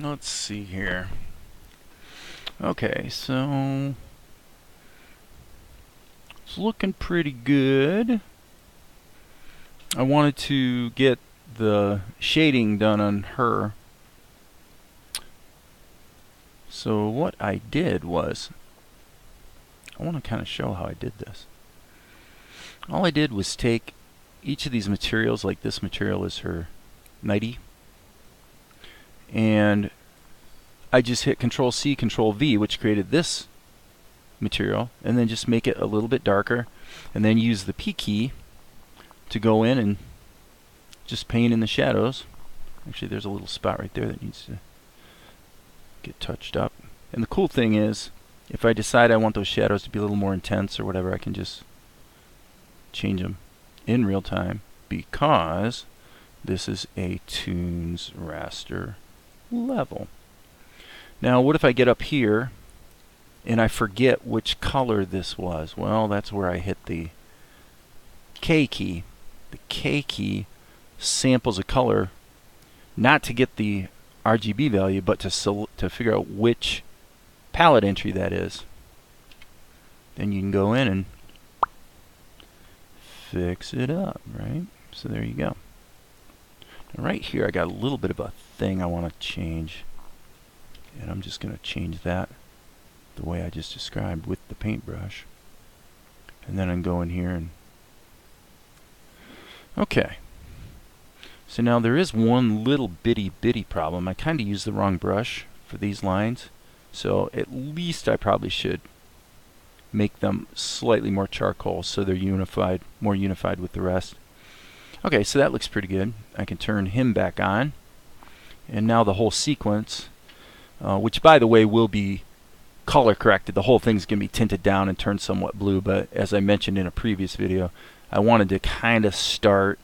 Let's see here. Okay, so it's looking pretty good. I wanted to get the shading done on her. So what I did was, I want to kind of show how I did this. All I did was take each of these materials, like this material is her nightie, and I just hit Control C, Control V, which created this material, and then just make it a little bit darker, and then use the P key to go in and just paint in the shadows. Actually, there's a little spot right there that needs to get touched up. And the cool thing is, if I decide I want those shadows to be a little more intense or whatever, I can just change them in real time, because this is a Toons raster level. Now, what if I get up here and I forget which color this was? Well, that's where I hit the K key. The K key samples a color, not to get the RGB value, but to figure out which palette entry that is. Then you can go in and fix it up, right? So there you go. Now right here, I got a little bit of a thing I want to change. And I'm just going to change that the way I just described with the paintbrush. And then I can go in here and... Okay. So now there is one little bitty problem. I kind of used the wrong brush for these lines. So at least I probably should make them slightly more charcoal so they're unified, more unified with the rest. Okay, so that looks pretty good. I can turn him back on. And now the whole sequence, which by the way will be color corrected. The whole thing's going to be tinted down and turned somewhat blue, but as I mentioned in a previous video, I wanted to kind of start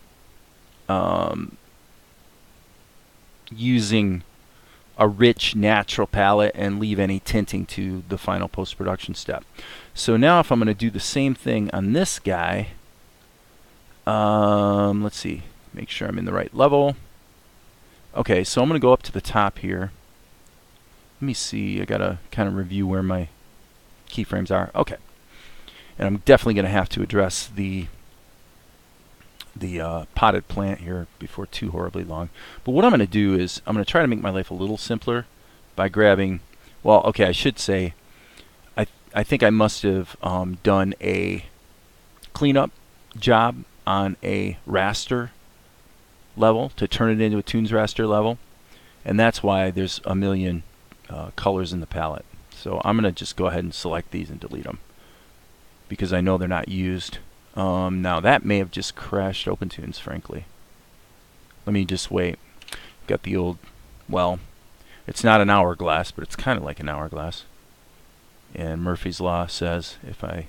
using a rich natural palette and leave any tinting to the final post-production step. So now if I'm going to do the same thing on this guy, let's see, make sure I'm in the right level. Okay, so I'm going to go up to the top here. Let me see, I got to kind of review where my keyframes are. Okay, and I'm definitely going to have to address the potted plant here before too horribly long. But what I'm going to do is I'm going to try to make my life a little simpler by grabbing, well, okay, I should say, I think I must have done a cleanup job on a raster level to turn it into a Toons raster level, and that's why there's a million colors in the palette. So I'm going to just go ahead and select these and delete them because I know they're not used. Now that may have just crashed OpenToons, frankly. Let me just wait. Got the old, well, it's not an hourglass, but it's kind of like an hourglass. And Murphy's Law says if I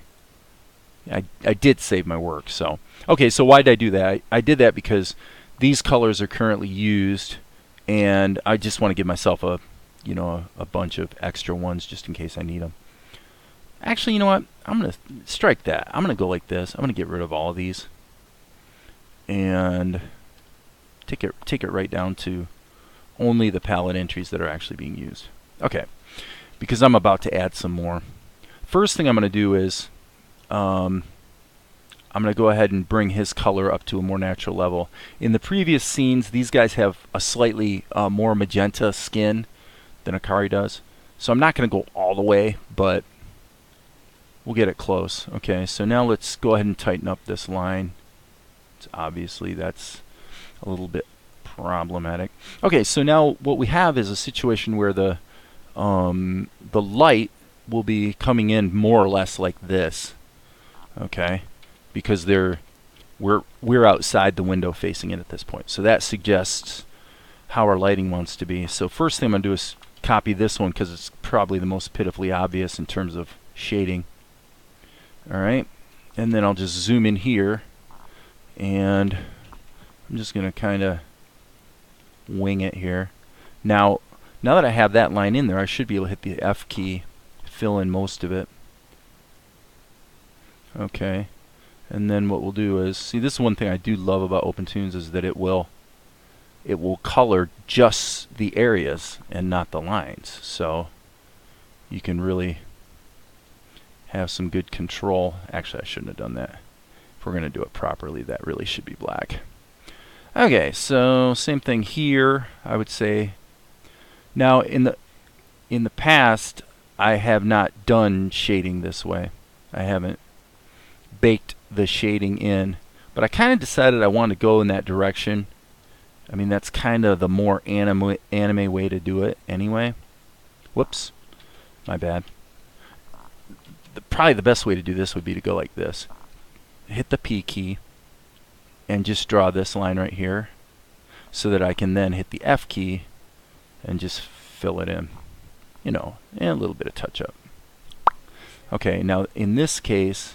did save my work. So okay, so why did I do that? I did that because these colors are currently used, and I just want to give myself a bunch of extra ones just in case I need them. Actually, you know what? I'm going to strike that. I'm going to go like this. I'm going to get rid of all of these and take it right down to only the palette entries that are actually being used. Okay, because I'm about to add some more. First thing I'm going to do is I'm going to go ahead and bring his color up to a more natural level. In the previous scenes, these guys have a slightly more magenta skin than Akari does. So I'm not going to go all the way, but we'll get it close. Okay, so now let's go ahead and tighten up this line. Obviously, that's a little bit problematic. Okay, so now what we have is a situation where the light will be coming in more or less like this. Okay, because we're outside the window facing in at this point. So that suggests how our lighting wants to be. So first thing I'm going to do is copy this one because it's probably the most pitifully obvious in terms of shading. Alright, and then I'll just zoom in here, and I'm just going to kind of wing it here. Now that I have that line in there, I should be able to hit the F key, fill in most of it. Okay, and then what we'll do is, see, this is one thing I do love about OpenToons is that it will it will color just the areas and not the lines. So you can really have some good control. Actually, I shouldn't have done that. If we're going to do it properly, that really should be black. Okay, so same thing here, I would say. Now, in the past, I have not done shading this way. I haven't baked the shading in, but I kind of decided I wanted to go in that direction. I mean, that's kind of the more anime way to do it anyway. Whoops, my bad. Probably the best way to do this would be to go like this. Hit the P key and just draw this line right here so that I can then hit the F key and just fill it in, you know, and a little bit of touch up. Okay, now in this case,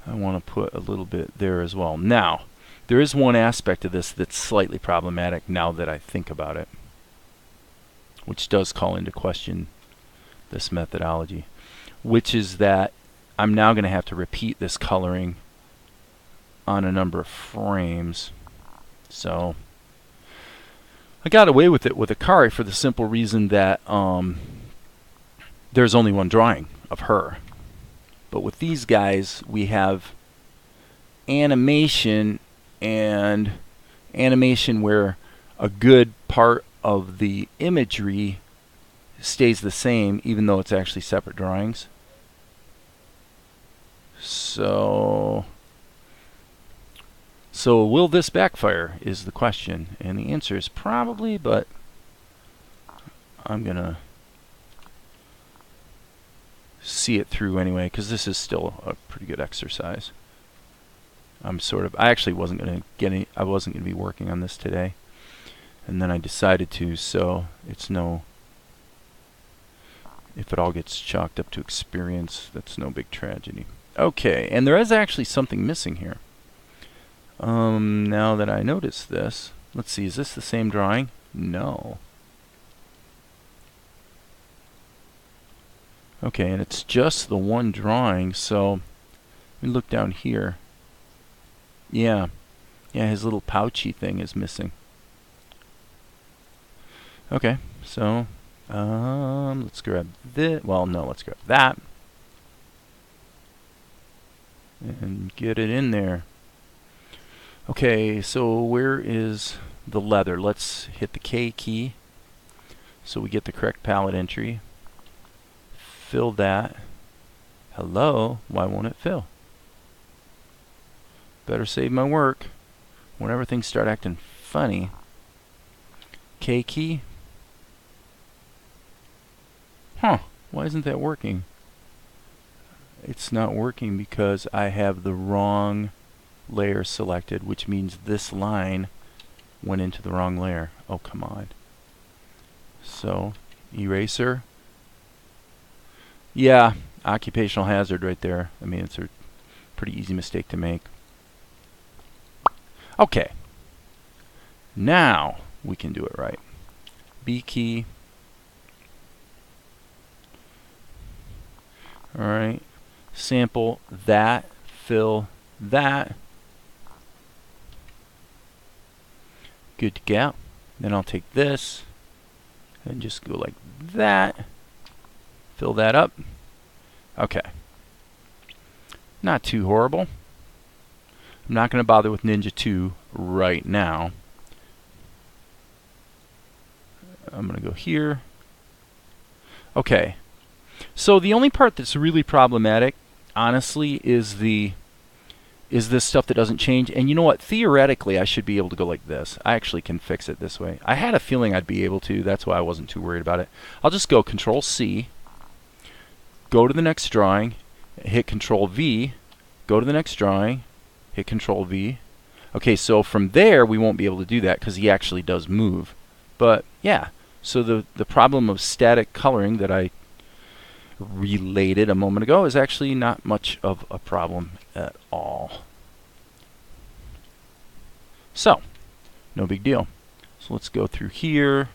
I want to put a little bit there as well. Now, there is one aspect of this that's slightly problematic now that I think about it, which does call into question this methodology, which is that I'm now going to have to repeat this coloring on a number of frames. So I got away with it with Akari for the simple reason that there's only one drawing of her. But with these guys, we have animation, and animation where a good part of the imagery stays the same even though it's actually separate drawings. So will this backfire is the question, and the answer is probably, but I'm gonna see it through anyway because this is still a pretty good exercise. I actually wasn't gonna be working on this today, and then I decided to, so it's no, if it all gets chalked up to experience, that's no big tragedy. Okay, and there is actually something missing here. Now that I notice this, let's see, is this the same drawing? No. Okay, and it's just the one drawing, so let me look down here. Yeah, his little pouchy thing is missing. Okay, so let's grab this. Well, no, let's grab that and get it in there. Okay, so where is the leather? Let's hit the K key so we get the correct palette entry. Fill that. Hello, why won't it fill? Better save my work whenever things start acting funny. K key. Huh, why isn't that working? It's not working because I have the wrong layer selected, which means this line went into the wrong layer. Oh, come on. So, eraser. Yeah, occupational hazard right there. I mean, it's a pretty easy mistake to make. Okay. Now we can do it right. B key. Alright. Sample that. Fill that. Good to go. Then I'll take this and just go like that. Fill that up. Okay. Not too horrible. I'm not going to bother with Ninja 2 right now. I'm going to go here. Okay. So the only part that's really problematic, honestly, is this stuff that doesn't change. And you know what? Theoretically, I should be able to go like this. I actually can fix it this way. I had a feeling I'd be able to. That's why I wasn't too worried about it. I'll just go Control C, go to the next drawing, hit Control V, go to the next drawing, hit Control V. Okay, so from there we won't be able to do that because he actually does move. But yeah, so the problem of static coloring that I related a moment ago is actually not much of a problem at all. So, no big deal. So let's go through here,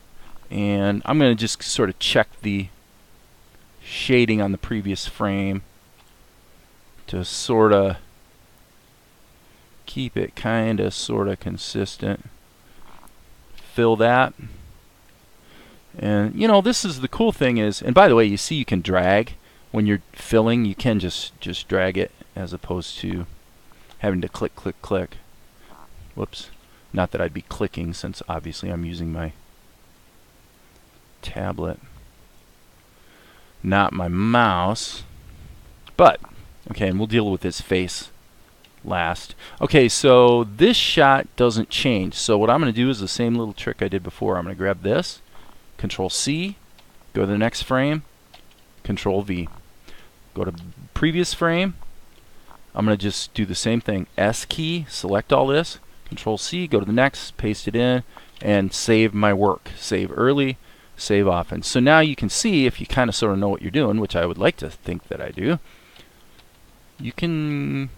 and I'm going to just sort of check the shading on the previous frame to sort of keep it kind of sort of consistent. Fill that. And you know, this is the cool thing is, and by the way, you see you can drag when you're filling. You can just drag it as opposed to having to click, click, click. Whoops. Not that I'd be clicking since obviously I'm using my tablet, not my mouse. But okay, and we'll deal with his face last. Okay, so this shot doesn't change. So what I'm going to do is the same little trick I did before. I'm going to grab this, Control C, go to the next frame, Control V. Go to previous frame. I'm going to just do the same thing. S key, select all this, Control C, go to the next, paste it in, and save my work. Save early, save often. So now you can see, if you kind of sort of know what you're doing, which I would like to think that I do, you can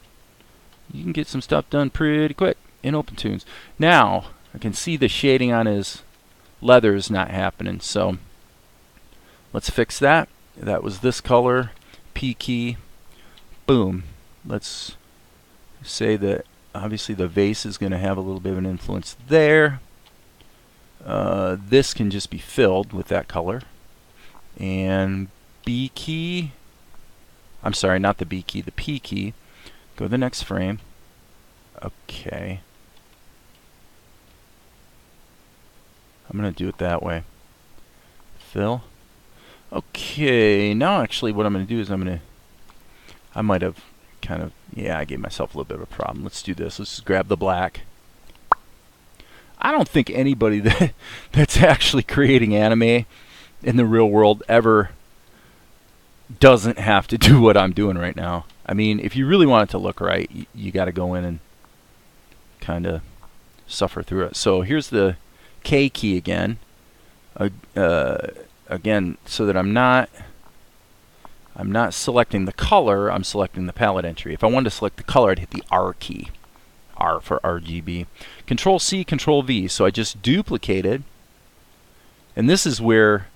get some stuff done pretty quick in OpenTunes. Now I can see the shading on his leather is not happening, so let's fix that. That was this color, P key, boom. Let's say that obviously the vase is going to have a little bit of an influence there. This can just be filled with that color. And B key, I'm sorry, not the B key, the P key. Go to the next frame. Okay. I'm going to do it that way. Fill. Okay, now actually what I'm going to do is I might have kind of, yeah, I gave myself a little bit of a problem. Let's do this. Let's just grab the black. I don't think anybody that's actually creating anime in the real world ever doesn't have to do what I'm doing right now. I mean, if you really want it to look right, you got to go in and kind of suffer through it. So here's the K key again. Again, so that I'm not selecting the color, I'm selecting the palette entry. If I wanted to select the color, I'd hit the R key. R for RGB. Control C, Control V. So I just duplicated. And this is where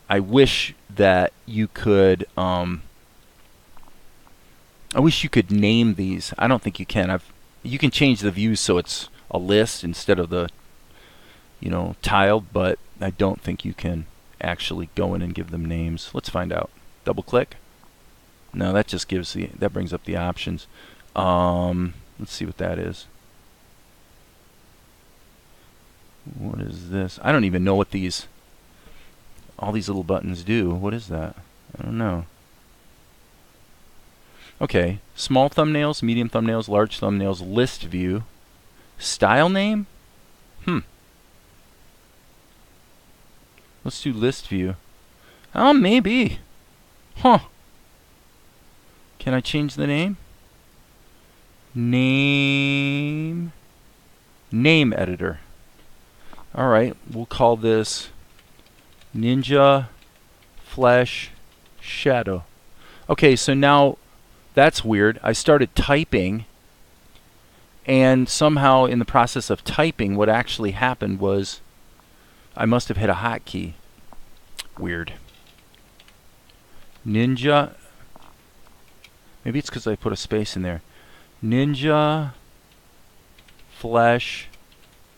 I wish that you could I wish you could name these. I don't think you can. You can change the views so it's a list instead of the, you know, tiled, but I don't think you can actually go in and give them names. Let's find out. Double click. No, that just gives that brings up the options. Let's see what that is. What is this? I don't even know what all these little buttons do. What is that? I don't know. Okay, small thumbnails, medium thumbnails, large thumbnails, list view, style name. Let's do list view. Oh, maybe. Huh. Can I change the name? Name editor. All right, we'll call this Ninja Flesh Shadow. Okay, so now that's weird. I started typing, and somehow in the process of typing, what actually happened was I must have hit a hotkey. Weird. Ninja. Maybe it's because I put a space in there. Ninja Flesh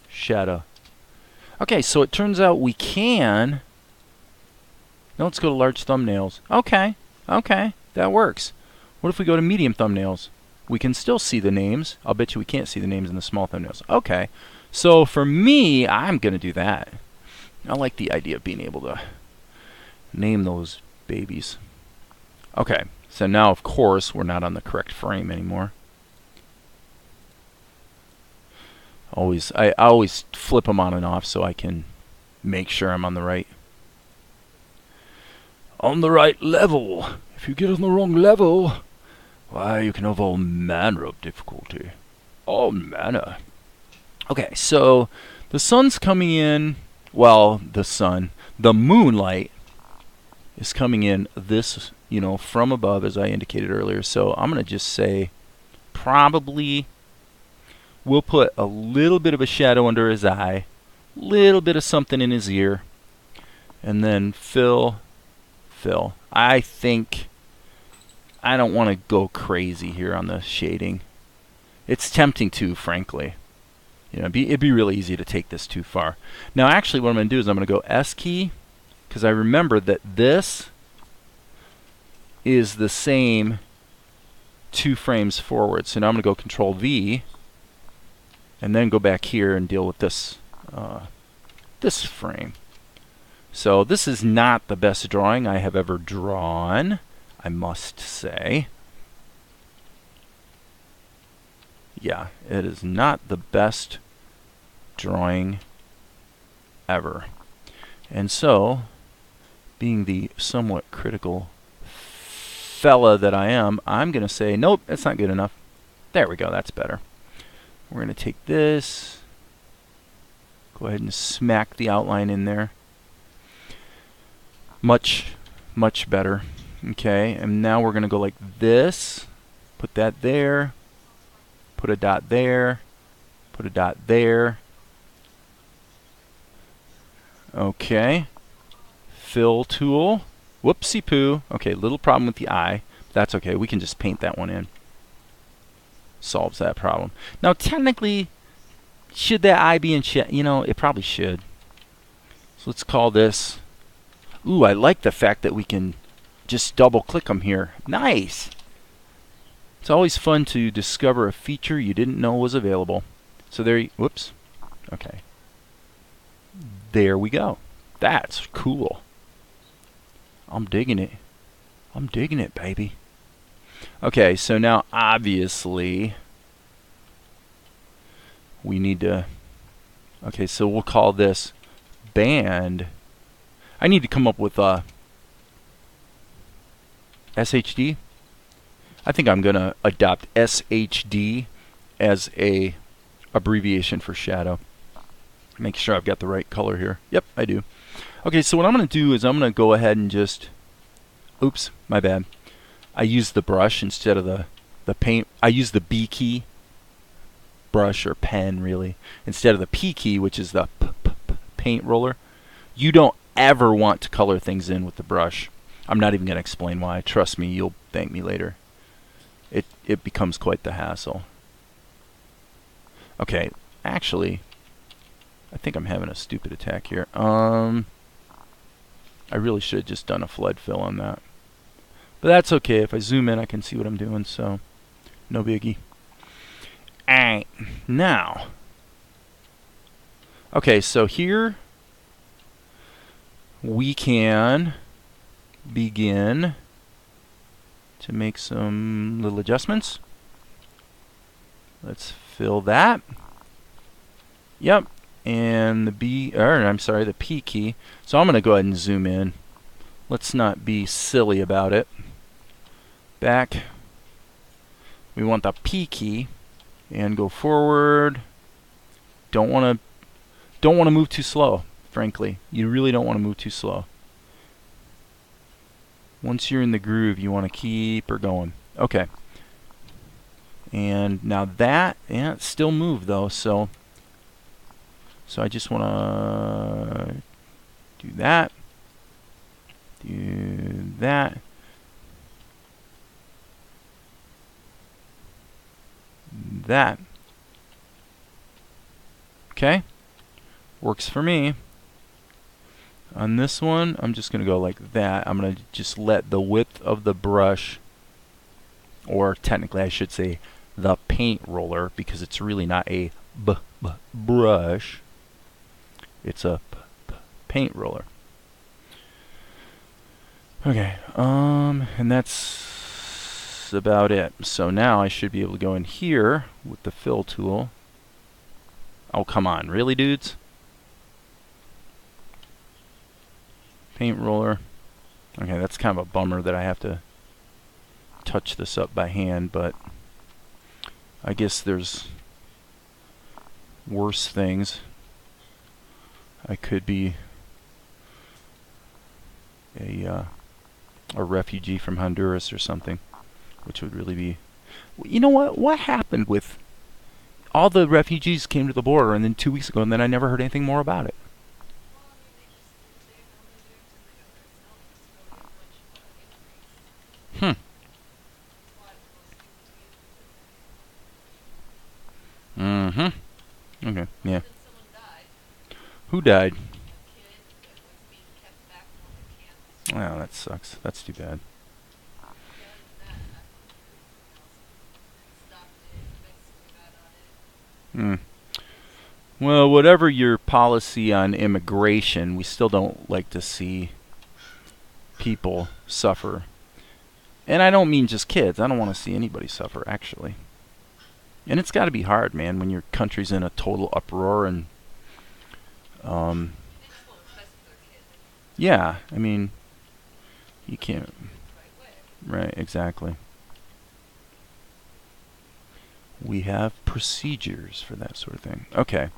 Shadow. Okay, so it turns out we can. Now let's go to large thumbnails. Okay, that works. What if we go to medium thumbnails? We can still see the names. I'll bet you we can't see the names in the small thumbnails. Okay, so for me, I'm going to do that. I like the idea of being able to name those babies. Okay, so now of course we're not on the correct frame anymore. I always flip them on and off so I can make sure I'm on the right level. If you get on the wrong level, why, you can have all manner of difficulty. All manner. Okay, so the sun's coming in. Well, the moonlight is coming in this, you know, from above, as I indicated earlier. So I'm going to just say probably we'll put a little bit of a shadow under his eye, little bit of something in his ear, and then fill. I think I don't want to go crazy here on the shading. It's tempting to, frankly. You know, it'd be really easy to take this too far. Now, actually, what I'm going to do is I'm going to go S key, because I remember that this is the same 2 frames forward. So now I'm going to go Control V, and then go back here and deal with this this frame. So this is not the best drawing I have ever drawn, I must say. Yeah, it is not the best drawing ever. And so, being the somewhat critical fella that I am, I'm going to say, nope, that's not good enough. There we go, that's better. We're going to take this, go ahead and smack the outline in there. Much, much better. Okay, and now we're going to go like this, put that there, put a dot there, put a dot there. Okay, fill tool. Whoopsie poo. Okay, little problem with the eye. That's okay, we can just paint that one in. Solves that problem. Now, technically, should that eye be in shadow? You know, it probably should. So let's call this. Ooh, I like the fact that we can just double click them here. Nice. It's always fun to discover a feature you didn't know was available. So there you, whoops. Okay. There we go. That's cool. I'm digging it. I'm digging it, baby. Okay, so now obviously we need to, okay, so we'll call this band. I need to come up with a SHD. I think I'm going to adopt SHD as a abbreviation for shadow. Make sure I've got the right color here. Yep, I do. Okay, so what I'm going to do is I'm going to go ahead and just, oops, my bad. I use the brush instead of the paint. I use the B key, brush or pen really, instead of the P key, which is the paint roller. You don't ever want to color things in with the brush. I'm not even going to explain why. Trust me, you'll thank me later. It becomes quite the hassle. Okay, actually, I think I'm having a stupid attack here. I really should have just done a flood fill on that. But that's okay. If I zoom in, I can see what I'm doing, so no biggie. Alright, now. Okay, so here we can begin to make some little adjustments. Let's fill that. Yep. And the the P key. So I'm going to go ahead and zoom in. Let's not be silly about it. Back. We want the P key and go forward. Don't want to move too slow, frankly. You really don't want to move too slow. Once you're in the groove, you want to keep her going. Okay. And now that, yeah, it's still moved though, so I just want to do that, that. Okay, works for me. On this one, I'm just going to go like that. I'm going to just let the width of the brush, or technically I should say the paint roller, because it's really not a brush. It's a paint roller. Okay, and that's about it. So now I should be able to go in here with the fill tool. Oh, come on, really, dudes? Paint roller. Okay, that's kind of a bummer that I have to touch this up by hand, but I guess there's worse things. I could be a refugee from Honduras or something, which would really be... You know what? What happened with all the refugees came to the border and then 2 weeks ago, and then I never heard anything more about it? Who died? Oh, that sucks. That's too bad. Hmm. Well, whatever your policy on immigration, we still don't like to see people suffer. And I don't mean just kids. I don't want to see anybody suffer, actually. And it's got to be hard, man, when your country's in a total uproar and, um, yeah, I mean, you can't. Right, exactly. We have procedures for that sort of thing. Okay.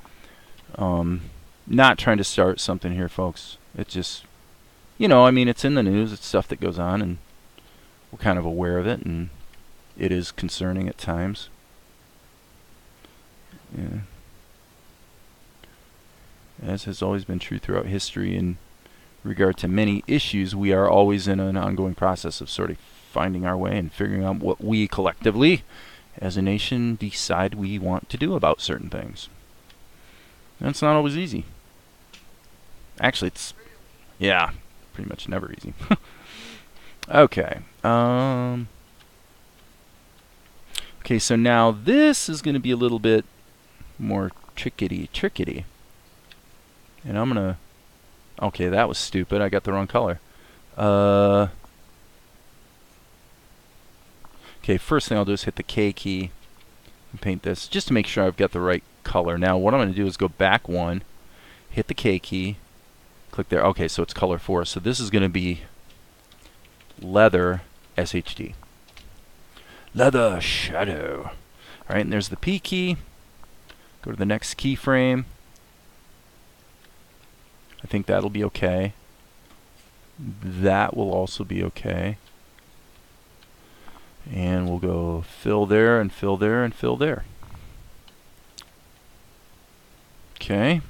Um, Not trying to start something here, folks. It just, I mean, it's in the news. It's stuff that goes on, and we're kind of aware of it, and it is concerning at times. Yeah. As has always been true throughout history in regard to many issues, we are always in an ongoing process of sort of finding our way and figuring out what we collectively, as a nation, decide we want to do about certain things. And it's not always easy. Actually, it's, yeah, pretty much never easy. Okay. Okay, so now this is going to be a little bit more trickety. And I'm going to... Okay, that was stupid. I got the wrong color. Okay, first thing I'll do is hit the K key and paint this, just to make sure I've got the right color. Now, what I'm going to do is go back one, hit the K key, click there. Okay, so it's color 4. So this is going to be leather SHD. Leather shadow. All right, and there's the P key. Go to the next keyframe. I think that'll be okay. That will also be okay. And we'll go fill there and fill there and fill there. Okay.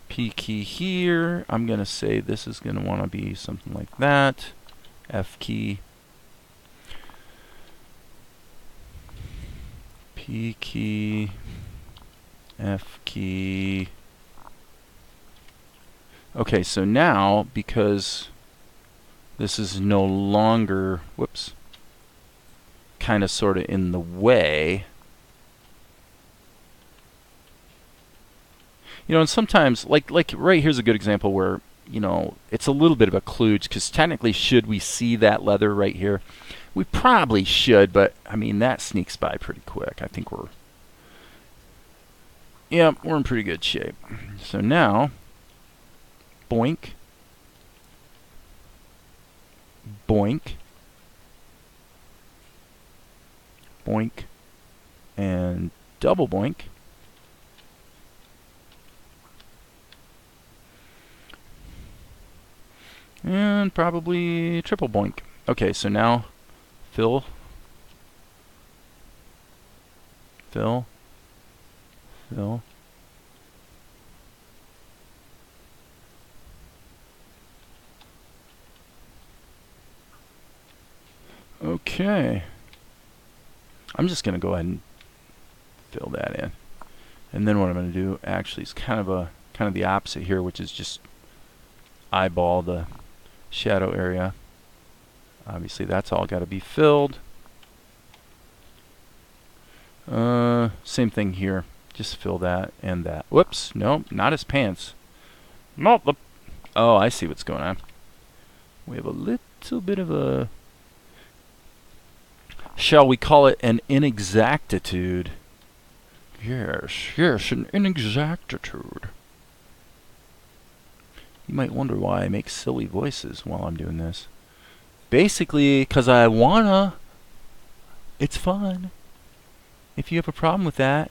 P key here. I'm going to say this is going to want to be something like that. F key. P key. F key. Okay, so now, because this is no longer, whoops, kind of sort of in the way, and sometimes, like right here's a good example where, it's a little bit of a kludge, because technically, should we see that leather right here? We probably should, but, I mean, that sneaks by pretty quick. I think we're in pretty good shape. So now, boink, boink, boink, and double boink. And probably triple boink. Okay, so now fill, fill, fill. Okay. I'm just going to go ahead and fill that in. And then what I'm going to do actually is kind of the opposite here, which is just eyeball the shadow area. Obviously that's all got to be filled. Same thing here. Just fill that and that. Whoops, no, not his pants. Nope. Oh, I see what's going on. We have a little bit of a, shall we call it an inexactitude? Yes, an inexactitude. You might wonder why I make silly voices while I'm doing this. Basically, because I wanna. It's fun. If you have a problem with that,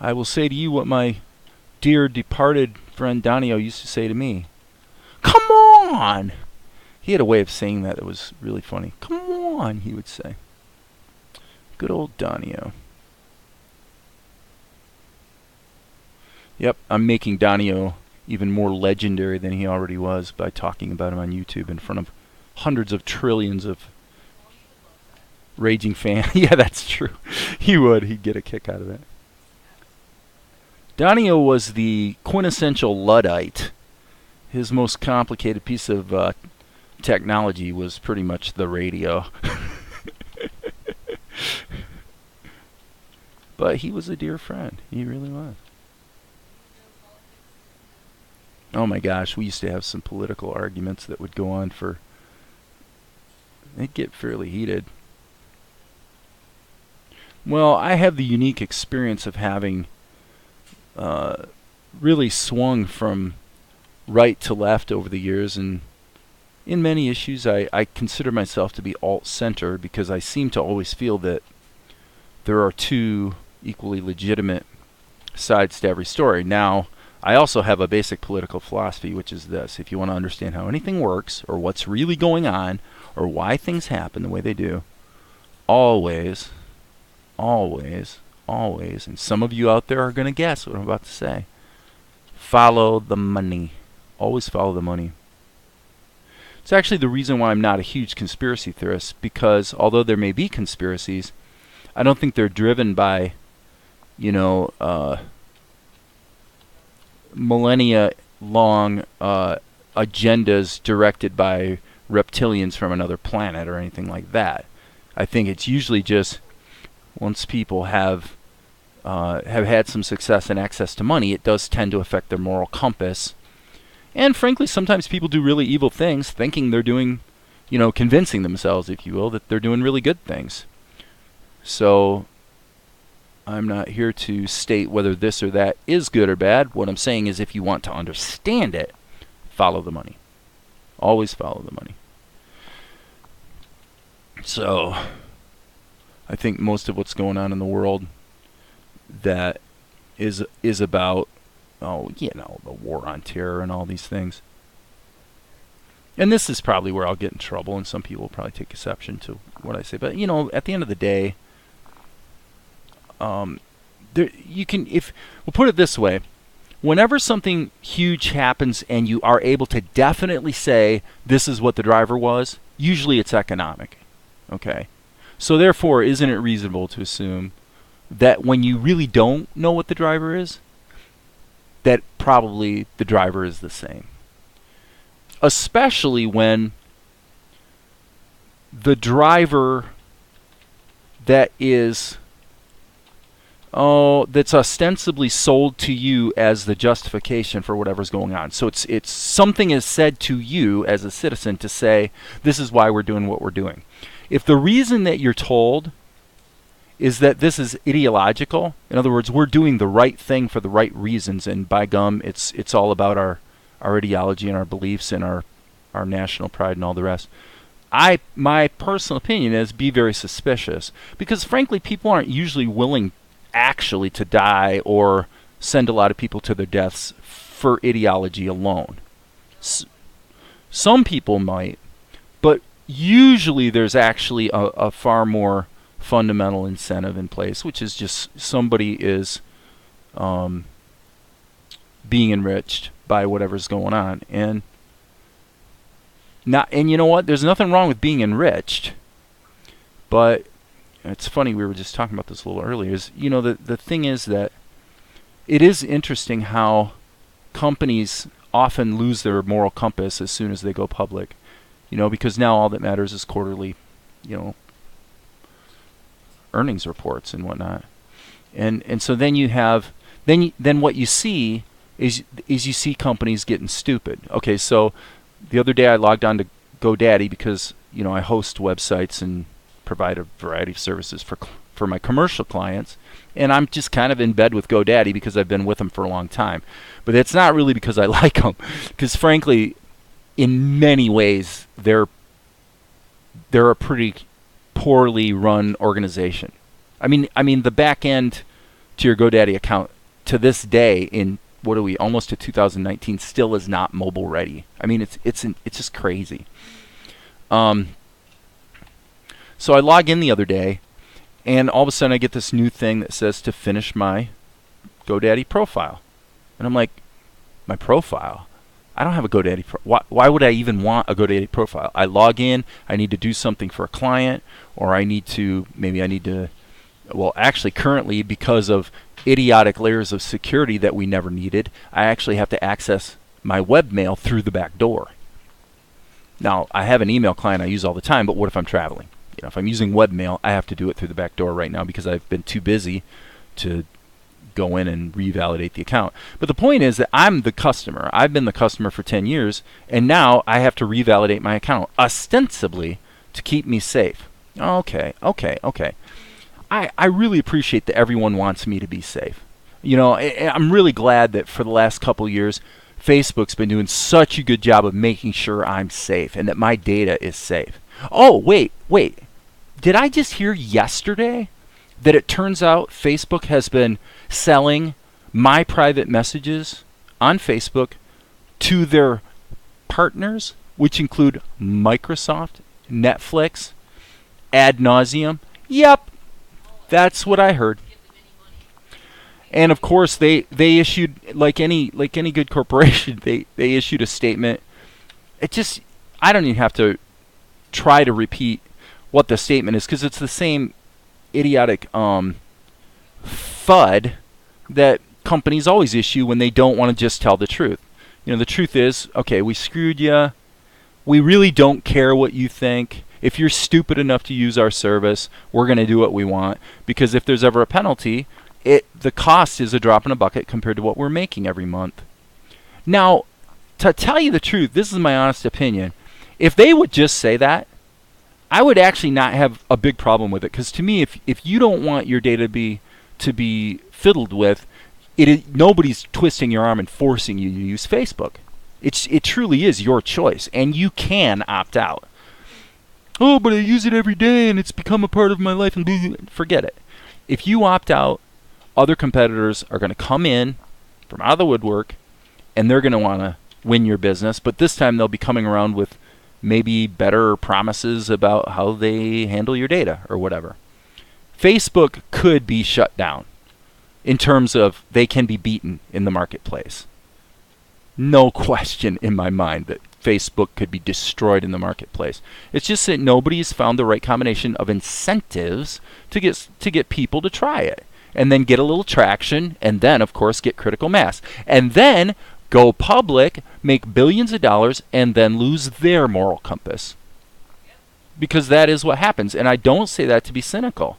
I will say to you what my dear departed friend Donio used to say to me. Come on! He had a way of saying that was really funny. Come on, he would say. Good old Donio. Yep, I'm making Donio even more legendary than he already was by talking about him on YouTube in front of hundreds of trillions of raging fans. Yeah, that's true. He would. He'd get a kick out of it. Donnie was the quintessential Luddite. His most complicated piece of technology was pretty much the radio. But he was a dear friend. He really was. Oh my gosh, we used to have some political arguments that would go on for... They'd get fairly heated. Well, I have the unique experience of having really swung from right to left over the years, and in many issues I consider myself to be alt-center because I seem to always feel that there are two equally legitimate sides to every story. Now, I also have a basic political philosophy, which is this: if you want to understand how anything works, or what's really going on, or why things happen the way they do, always, always, always, and some of you out there are going to guess what I'm about to say, follow the money. Always follow the money. It's actually the reason why I'm not a huge conspiracy theorist, because although there may be conspiracies, I don't think they're driven by, millennia-long agendas directed by reptilians from another planet or anything like that. I think it's usually just once people have had some success and access to money, it does tend to affect their moral compass. And frankly, sometimes people do really evil things thinking they're doing, convincing themselves, if you will, that they're doing really good things. So I'm not here to state whether this or that is good or bad. What I'm saying is, if you want to understand it, follow the money. Always follow the money. So I think most of what's going on in the world that is about, the war on terror and all these things. And this is probably where I'll get in trouble, and some people will probably take exception to what I say. But, at the end of the day, we'll put it this way: whenever something huge happens and you are able to definitely say this is what the driver was, usually it's economic. Okay? So therefore, isn't it reasonable to assume that when you really don't know what the driver is, that probably the driver is the same? Especially when the driver that is that's ostensibly sold to you as the justification for whatever's going on. So it's something is said to you as a citizen to say, this is why we're doing what we're doing. If the reason that you're told is that this is ideological, in other words, we're doing the right thing for the right reasons, and by gum, it's all about our ideology and our beliefs and our national pride and all the rest. My personal opinion is be very suspicious, because frankly, people aren't usually willing actually to die or send a lot of people to their deaths for ideology alone. Some people might, but usually there's actually a far more fundamental incentive in place, which is just somebody is being enriched by whatever's going on. And you know what? There's nothing wrong with being enriched, but it's funny, we were just talking about this a little earlier, is, the thing is that it is interesting how companies often lose their moral compass as soon as they go public, because now all that matters is quarterly, earnings reports and whatnot. And so then you have, then what you see is you see companies getting stupid. Okay, so the other day I logged on to GoDaddy because, I host websites and provide a variety of services for my commercial clients, and I'm just kind of in bed with GoDaddy because I've been with them for a long time. But it's not really because I like them, because frankly, in many ways, they're a pretty poorly run organization. I mean the back end to your GoDaddy account to this day, in what are we, almost to 2019, still is not mobile ready. I mean, it's just crazy. So I log in the other day, and all of a sudden I get this new thing that says to finish my GoDaddy profile. And I'm like, my profile? I don't have a GoDaddy profile. Why would I even want a GoDaddy profile? I log in, I need to do something for a client, or maybe I need to well, actually currently, because of idiotic layers of security that we never needed, I actually have to access my webmail through the back door. Now, I have an email client I use all the time, but what if I'm traveling? If I'm using webmail, I have to do it through the back door right now because I've been too busy to go in and revalidate the account. But the point is that I'm the customer. I've been the customer for 10 years, and now I have to revalidate my account, ostensibly to keep me safe. Okay. I really appreciate that everyone wants me to be safe. I'm really glad that for the last couple years, Facebook's been doing such a good job of making sure I'm safe and that my data is safe. Oh, wait. Did I just hear yesterday that it turns out Facebook has been selling my private messages on Facebook to their partners, which include Microsoft, Netflix, ad nauseum? Yep, that's what I heard. And of course, they issued, like any good corporation, they issued a statement. I don't even have to try to repeat what the statement is because it's the same idiotic FUD that companies always issue when they don't want to just tell the truth. The truth is, okay, we screwed you. We really don't care what you think. If you're stupid enough to use our service, we're going to do what we want, because if there's ever a penalty, the cost is a drop in a bucket compared to what we're making every month. Now, to tell you the truth, this is my honest opinion. If they would just say that, I would actually not have a big problem with it, because to me, if you don't want your data to be fiddled with, nobody's twisting your arm and forcing you to use Facebook. It truly is your choice, and you can opt out. Oh, but I use it every day, and it's become a part of my life. And forget it. If you opt out, other competitors are going to come in from out of the woodwork, and they're going to want to win your business. But this time, they'll be coming around with maybe better promises about how they handle your data or whatever. Facebook could be shut down in terms of they can be beaten in the marketplace. No question in my mind that Facebook could be destroyed in the marketplace. It's just that nobody's found the right combination of incentives to get people to try it, and then get a little traction, and then, of course, get critical mass. And then go public, make billions of dollars, and then lose their moral compass. Because that is what happens. And I don't say that to be cynical.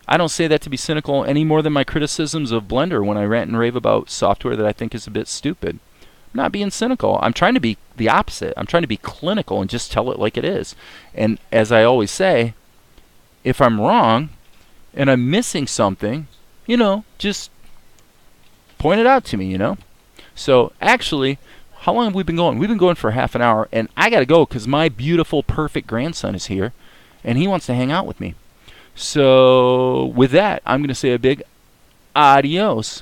I don't say that to be cynical any more than my criticisms of Blender when I rant and rave about software that I think is a bit stupid. I'm not being cynical. I'm trying to be the opposite. I'm trying to be clinical and just tell it like it is. And as I always say, if I'm wrong and I'm missing something, just point it out to me, So actually, how long have we been going? We've been going for half an hour, and I got to go because my beautiful, perfect grandson is here, and he wants to hang out with me. So with that, I'm going to say a big adios.